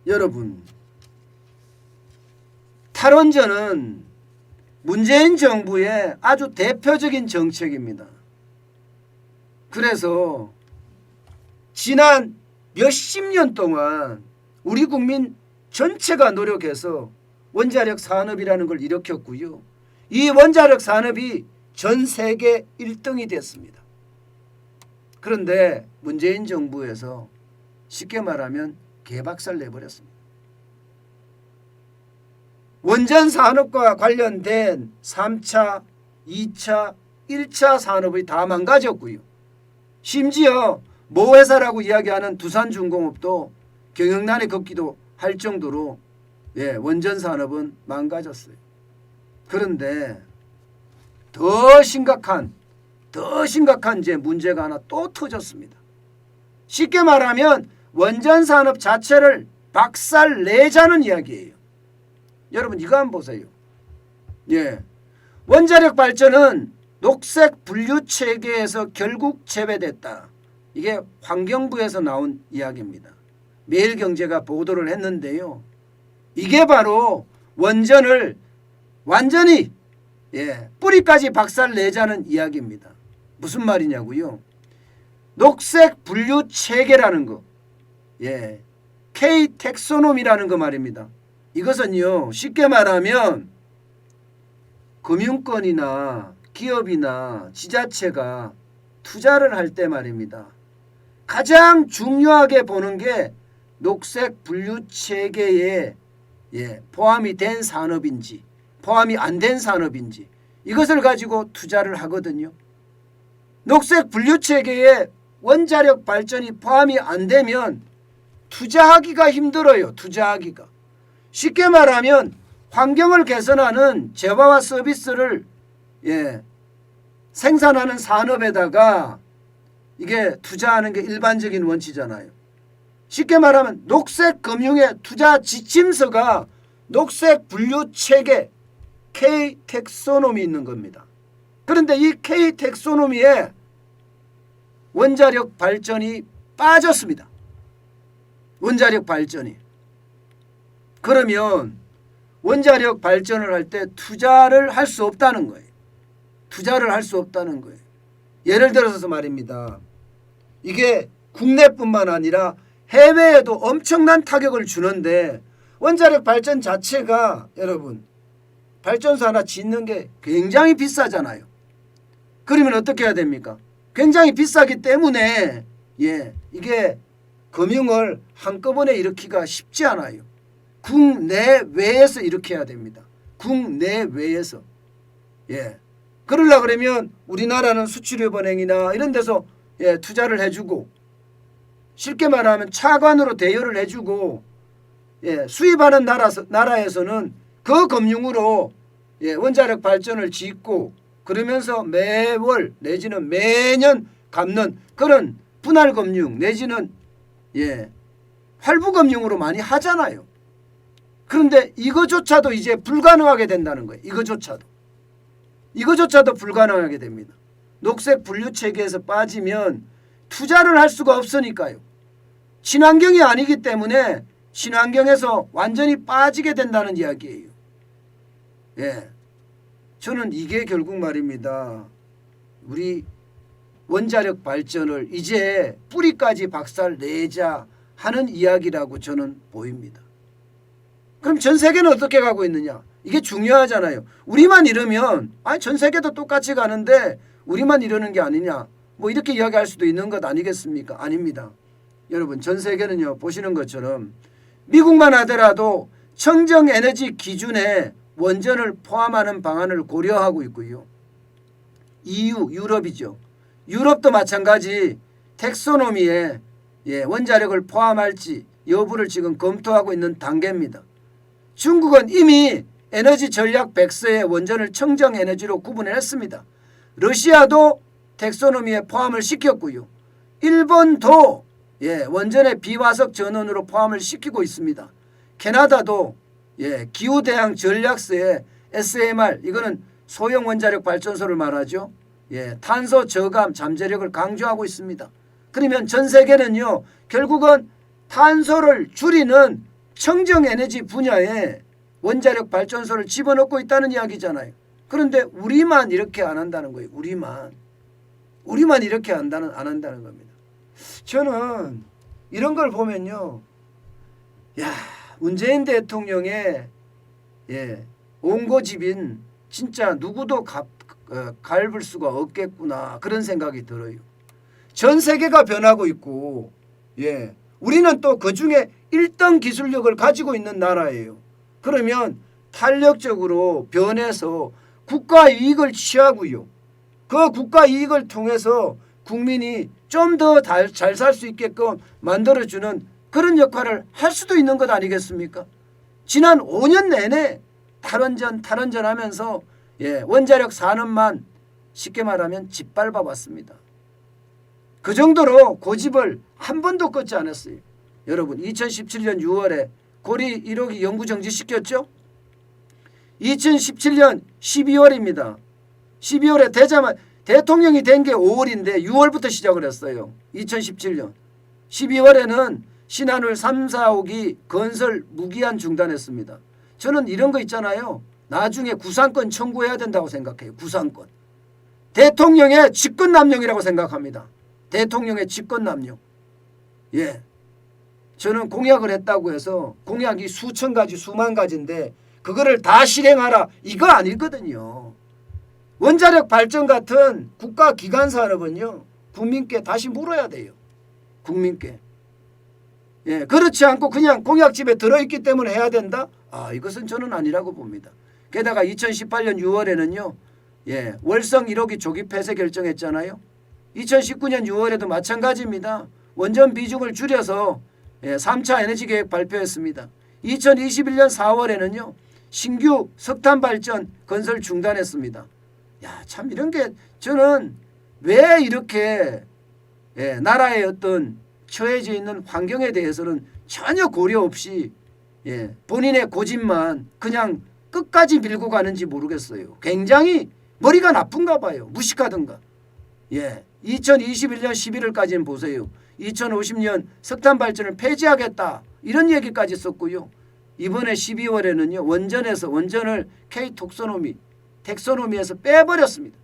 여러분, 탈원전은 문재인 정부의 아주 대표적인 정책입니다. 그래서 지난 몇십 년 동안 우리 국민 전체가 노력해서 원자력 산업이라는 걸 일으켰고요. 이 원자력 산업이 전 세계 1등이 됐습니다. 그런데 문재인 정부에서 쉽게 말하면 개박살 내버렸습니다. 원전 산업과 관련된 3차, 2차, 1차 산업이 다 망가졌고요. 심지어 모회사라고 이야기하는 두산중공업도 경영난에 걷기도 할 정도로 원전 산업은 망가졌어요. 그런데 더 심각한 이제 문제가 하나 또 터졌습니다. 쉽게 말하면 원전 산업 자체를 박살 내자는 이야기예요. 여러분 이거 한번 보세요. 원자력 발전은 녹색 분류 체계에서 결국 제외됐다. 이게 환경부에서 나온 이야기입니다. 매일경제가 보도를 했는데요. 이게 바로 원전을 완전히 뿌리까지 박살 내자는 이야기입니다. 무슨 말이냐고요? 녹색 분류 체계라는 거, K 텍소놈이라는 거 말입니다. 이것은요, 쉽게 말하면 금융권이나 기업이나 지자체가 투자를 할 때 말입니다. 가장 중요하게 보는 게 녹색 분류 체계에 포함이 된 산업인지 포함이 안 된 산업인지 이것을 가지고 투자를 하거든요. 녹색 분류 체계에 원자력 발전이 포함이 안 되면 투자하기가 힘들어요. 투자하기가. 쉽게 말하면 환경을 개선하는 재화와 서비스를 생산하는 산업에다가 이게 투자하는 게 일반적인 원칙이잖아요. 쉽게 말하면 녹색 금융의 투자 지침서가 녹색 분류 체계 K 텍소노미 있는 겁니다. 그런데 이 K 텍소노미에 원자력 발전이 빠졌습니다. 원자력 발전이. 그러면 원자력 발전을 할 때 투자를 할 수 없다는 거예요. 투자를 할 수 없다는 거예요. 예를 들어서 말입니다. 이게 국내뿐만 아니라 해외에도 엄청난 타격을 주는데 원자력 발전 자체가 여러분 발전소 하나 짓는 게 굉장히 비싸잖아요. 그러면 어떻게 해야 됩니까? 굉장히 비싸기 때문에 이게 금융을 한꺼번에 일으키기가 쉽지 않아요. 국내외에서 일으켜야 됩니다. 국내외에서. 그러려고 그러면 우리나라는 수출입은행이나 이런 데서 투자를 해주고 쉽게 말하면 차관으로 대여를 해주고 수입하는 나라에서는 그 금융으로 원자력 발전을 짓고 그러면서 매월 내지는 매년 갚는 그런 분할금융 내지는 할부금융으로 많이 하잖아요. 그런데 이거조차도 이제 불가능하게 된다는 거예요. 이거조차도 불가능하게 됩니다. 녹색 분류 체계에서 빠지면 투자를 할 수가 없으니까요. 친환경이 아니기 때문에 친환경에서 완전히 빠지게 된다는 이야기예요. 저는 이게 결국 말입니다. 우리 원자력 발전을 이제 뿌리까지 박살 내자 하는 이야기라고 저는 보입니다. 그럼 전 세계는 어떻게 가고 있느냐? 이게 중요하잖아요. 우리만 이러면 전 세계도 똑같이 가는데 우리만 이러는 게 아니냐? 뭐 이렇게 이야기할 수도 있는 것 아니겠습니까? 아닙니다. 여러분 전 세계는요 보시는 것처럼 미국만 하더라도 청정에너지 기준에 원전을 포함하는 방안을 고려하고 있고요. EU 유럽이죠. 유럽도 마찬가지 텍소노미에 원자력을 포함할지 여부를 지금 검토하고 있는 단계입니다. 중국은 이미 에너지 전략 백서에 원전을 청정에너지로 구분했습니다. 러시아도 텍소노미에 포함을 시켰고요. 일본도 원전의 비화석 전원으로 포함을 시키고 있습니다. 캐나다도 기후대항 전략서에 SMR 이거는 소형 원자력 발전소를 말하죠. 탄소 저감 잠재력을 강조하고 있습니다. 그러면 전 세계는요 결국은 탄소를 줄이는 청정에너지 분야에 원자력 발전소를 집어넣고 있다는 이야기잖아요. 그런데 우리만 이렇게 안 한다는 거예요. 우리만 이렇게 안 한다는 겁니다. 저는 이런 걸 보면요, 야, 문재인 대통령의 온고집인 진짜 누구도 갈을 수가 없겠구나, 그런 생각이 들어요. 전 세계가 변하고 있고, 우리는 또 그중에 1등 기술력을 가지고 있는 나라예요. 그러면 탄력적으로 변해서 국가 이익을 취하고요, 그 국가 이익을 통해서 국민이 좀 더 잘 살 수 있게끔 만들어주는 그런 역할을 할 수도 있는 것 아니겠습니까? 지난 5년 내내 탈원전 하면서 원자력 산업만 쉽게 말하면 짓밟아 왔습니다. 그 정도로 고집을 한 번도 꺾지 않았어요. 여러분, 2017년 6월에 고리 1호기 영구 정지시켰죠? 2017년 12월입니다. 12월에 되자마자 대통령이 된 게 5월인데 6월부터 시작을 했어요. 2017년 12월에는 신한울 3, 4호기 건설 무기한 중단했습니다. 저는 이런 거 있잖아요, 나중에 구상권 청구해야 된다고 생각해요. 구상권. 대통령의 직권남용이라고 생각합니다. 대통령의 직권남용. 저는 공약을 했다고 해서 공약이 수천 가지 수만 가지인데 그거를 다 실행하라, 이거 아니거든요. 원자력 발전 같은 국가 기관 산업은요, 국민께 다시 물어야 돼요. 국민께. 그렇지 않고 그냥 공약집에 들어있기 때문에 해야 된다? 이것은 저는 아니라고 봅니다. 게다가 2018년 6월에는요, 월성 1호기 조기 폐쇄 결정했잖아요. 2019년 6월에도 마찬가지입니다. 원전 비중을 줄여서 3차 에너지 계획 발표했습니다. 2021년 4월에는요, 신규 석탄 발전 건설 중단했습니다. 참 이런 게 저는 왜 이렇게 나라의 어떤 처해져 있는 환경에 대해서는 전혀 고려 없이 본인의 고집만 그냥 끝까지 밀고 가는지 모르겠어요. 굉장히 머리가 나쁜가 봐요. 무식하던가. 2021년 11월까지는 보세요. 2050년 석탄 발전을 폐지하겠다, 이런 얘기까지 썼고요. 이번에 12월에는요, 원전을 텍소노미에서 빼버렸습니다.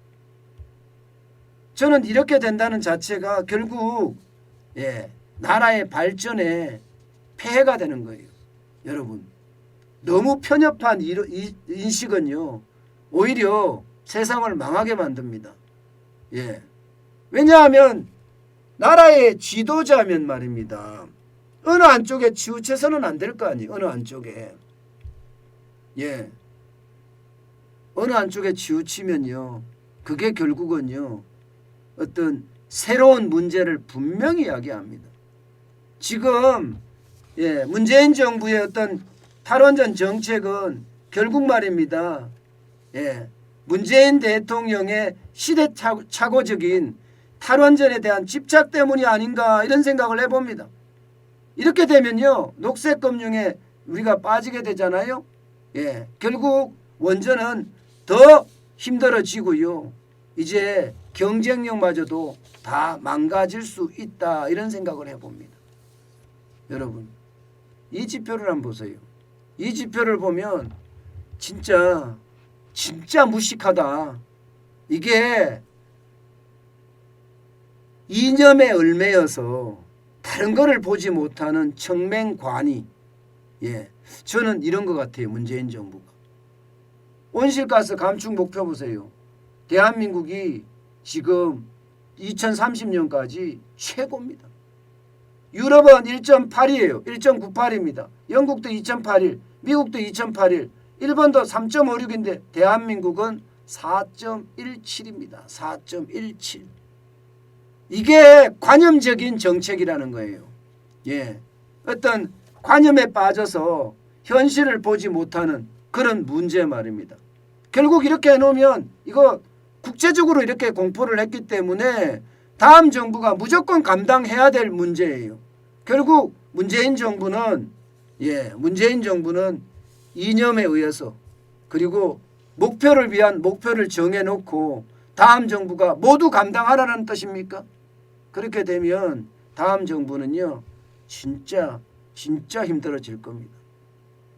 저는 이렇게 된다는 자체가 결국 나라의 발전에 폐해가 되는 거예요. 여러분, 너무 편협한 인식은요, 오히려 세상을 망하게 만듭니다. 왜냐하면 나라의 지도자면 말입니다, 어느 한쪽에 치우쳐서는 안 될 거 아니에요. 어느 한쪽에. 어느 한쪽에 치우치면요, 그게 결국은요, 어떤 새로운 문제를 분명히 야기합니다. 지금 문재인 정부의 어떤 탈원전 정책은 결국 말입니다, 문재인 대통령의 시대착오적인 탈원전에 대한 집착 때문이 아닌가, 이런 생각을 해봅니다. 이렇게 되면요, 녹색금융에 우리가 빠지게 되잖아요. 결국 원전은 더 힘들어지고요, 이제 경쟁력마저도 다 망가질 수 있다, 이런 생각을 해봅니다. 여러분, 이 지표를 한번 보세요. 이 지표를 보면 진짜 무식하다. 이게 이념의 얼매여서 다른 거를 보지 못하는 청맹관이. 저는 이런 것 같아요. 문재인 정부가 온실가스 감축 목표 보세요. 대한민국이 지금 2030년까지 최고입니다. 유럽은 1.8이에요. 1.98입니다. 영국도 2.81, 미국도 2.81, 일본도 3.56인데 대한민국은 4.17입니다. 4.17. 이게 관념적인 정책이라는 거예요. 어떤 관념에 빠져서 현실을 보지 못하는 그런 문제 말입니다. 결국 이렇게 해놓으면 이거 국제적으로 이렇게 공포를 했기 때문에 다음 정부가 무조건 감당해야 될 문제예요. 결국 문재인 정부는 이념에 의해서, 그리고 목표를 정해놓고 다음 정부가 모두 감당하라는 뜻입니까? 그렇게 되면 다음 정부는요, 진짜 힘들어질 겁니다.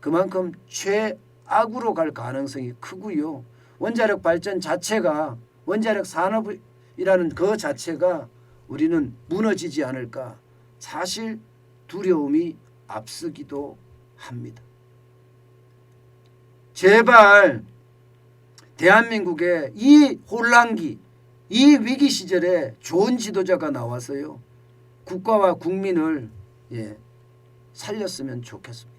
그만큼 최악으로 갈 가능성이 크고요. 원자력 발전 자체가 원자력 산업이라는 그 자체가 우리는 무너지지 않을까 사실 두려움이 앞서기도 합니다. 제발 대한민국의 이 혼란기, 이 위기 시절에 좋은 지도자가 나와서요. 국가와 국민을 살렸으면 좋겠습니다.